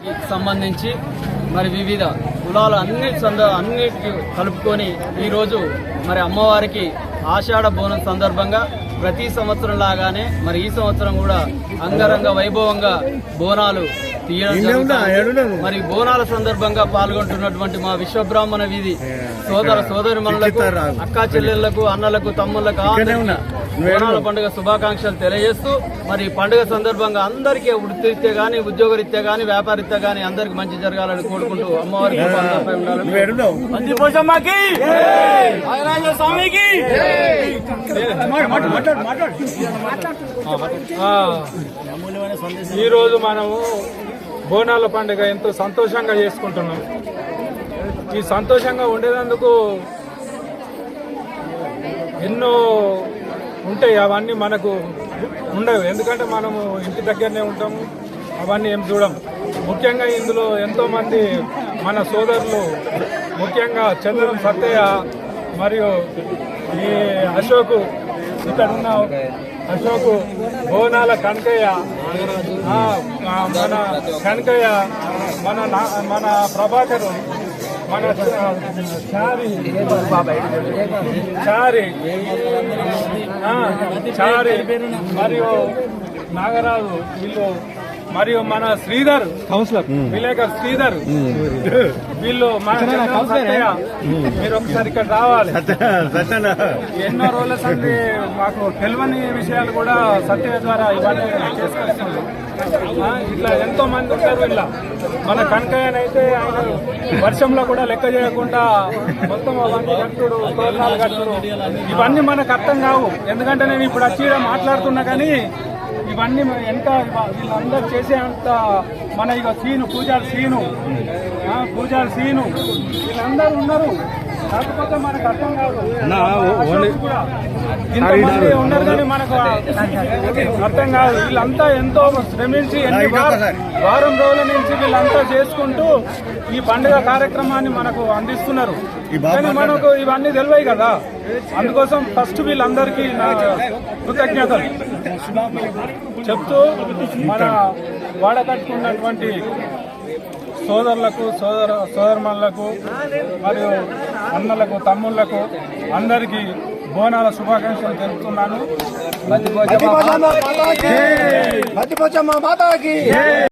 అమ్మవారికి సంబంధించి మరి వివిధ కులాలు అన్నిటికీ కలుపుకొని ఈరోజు మరి అమ్మవారికి ఆషాఢ బోనం సందర్భంగా ప్రతి సంవత్సరం లాగానే మరి ఈ సంవత్సరం కూడా అంగరంగ వైభవంగా బోనాలు తీయడం జరుగుతుంది. మరి బోనాల సందర్భంగా పాల్గొంటున్నటువంటి మా విశ్వబ్రాహ్మణ వీధి సోదరిమణులకు, అక్కా చెల్లెళ్లకు, అన్నలకు, తమ్ముళ్లకు బోనాల పండుగ శుభాకాంక్షలు తెలియజేస్తూ మరి పండుగ సందర్భంగా అందరికీ వృత్తిరీత్యా గానీ, ఉద్యోగరీత్యా గానీ, వ్యాపారీత్యా గానీ అందరికి మంచి జరగాలని కోరుకుంటూ అమ్మవారికి ఈరోజు మనము బోనాల పండుగ ఎంతో సంతోషంగా చేసుకుంటున్నాం. ఈ సంతోషంగా ఉండేందుకు ఎన్నో ఉంటాయి, అవన్నీ మనకు ఉండవు. ఎందుకంటే మనము ఇంటి దగ్గరనే ఉంటాము, అవన్నీ ఏం చూడం. ముఖ్యంగా ఇందులో ఎంతోమంది మన సోదరులు, ముఖ్యంగా చంద్రం సత్తయ్య మరియు ఈ అశోకు, ఇక్కడ ఉన్న అశోకు, బోనాల కనకయ్య, మన కనకయ్య, మన ప్రభాకరు, మన చారి మరియు నాగరాజు వీళ్ళు, మరియు మన శ్రీధర్ కౌన్సిలర్, విలేకర్ శ్రీధర్, వీళ్ళు మీరు ఒకసారి ఇక్కడ రావాలి. ఎన్నో రోజుల సంది మాకు తెలియని విషయాలు కూడా సత్య ద్వారా ఇవన్నీ చేసుకొస్తున్నారు. ఇట్లా ఎంతో మంది ఉంటారు. ఇలా మన కనకయ్యనైతే ఆయన వర్షంలో కూడా లెక్క చేయకుండా మొత్తం అవన్నీ కట్టుడు, తోరణాలు కట్టుడు, ఇవన్నీ మనకు అర్థం కావు. ఎందుకంటే నేను ఇప్పుడు వచ్చి మాట్లాడుతున్నా కానీ ఇవన్నీ ఎంత వీళ్ళందరూ చేసే అంత మన ఇక పూజారి సీను వీళ్ళందరూ ఉన్నారు. కాకపోతే మనకు అర్థం కాదు, ఇంతమంది ఉన్నారు కానీ మనకు అర్థం కాదు. వీళ్ళంతా ఎంతో శ్రమించి వారం రోజుల నుంచి వీళ్ళంతా చేసుకుంటూ ఈ పండుగ కార్యక్రమాన్ని మనకు అందిస్తున్నారు. కానీ మనకు ఇవన్నీ తెలివాయి కదా, అందుకోసం ఫస్ట్ వీళ్ళందరికీ నా కృతజ్ఞతలు చెప్తూ మన వాడకట్టుకున్నటువంటి సోదరులకు, సోదరమణులకు మరియు అన్నలకు, తమ్ముళ్లకు అందరికీ బోనాల శుభాకాంక్షలు తెలుపుతున్నాను.